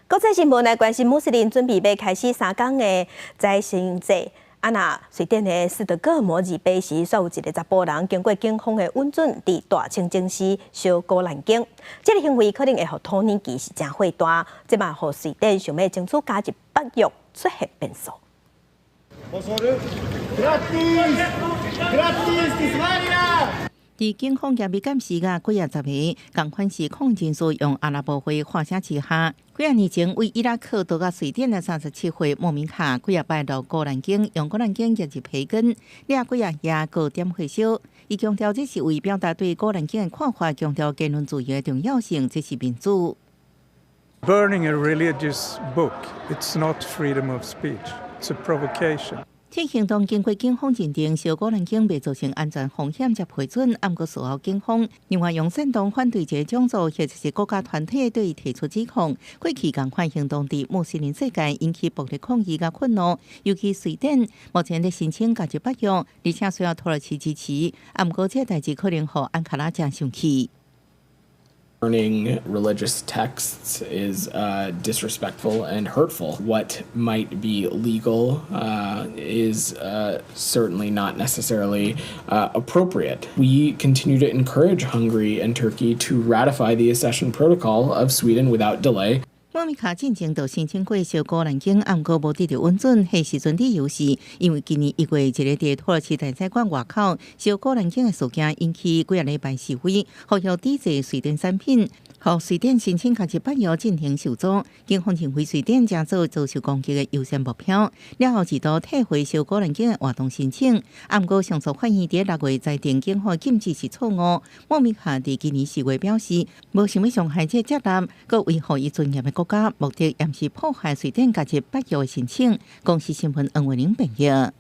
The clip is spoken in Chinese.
国际新闻来关心穆斯林准备要开始3天的斋星节。那瑞典的斯德哥尔摩日碑时，煞有一个查甫人经过警方的允准，伫大清真寺烧古兰经。这个行为可能会互土耳其是真火大，即嘛互瑞典想要争取加入北约出现变数。伫警方严密监视甲几啊十个共款是抗战所用阿拉伯话画写之下，几啊年前为伊拉克到甲瑞典的37岁莫名卡几啊摆到古兰经，用古兰经夹入培根，掠几啊夜高点火烧。伊强调这是为表达对古兰经的看法，强调言论自由的重要性，这是民主。Burning a religious book, it's not freedom of speech. It's a provocation. 这行动经过警方认定，烧古兰经未造成安全风险才批准。不过事后警方另外用煽动反对这种族或者是国家团体对伊提出指控。过去同款行动伫穆斯林世界引起暴力抗议甲愤怒，尤其瑞典目前在申請加入北約，而且需要土耳其支持。不過這代志可能互安卡拉真生氣。Burning religious texts is disrespectful and hurtful. What might be legal is certainly not necessarily appropriate. We continue to encourage Hungary and Turkey to ratify the accession protocol of Sweden without delay. 莫米卡进前就申请过烧古兰经，不过无得到允准。迄时阵理由是因为今年1月一个伫土耳其大使馆外口烧古兰经的事件引起几啊礼拜示威，呼吁抵制瑞典产品。互瑞典申请加入北约进行受阻，警方认为瑞典正做遭受攻击的优先目标，了后一度退回烧古兰经的活动申请。不过上诉法院伫6月裁定警方禁止是错误。莫米卡伫今年4月表示，无想要伤害这责任，佮维护伊尊严的国家，目的也是破坏瑞典加入北约的申请。公司新闻恩维玲报道。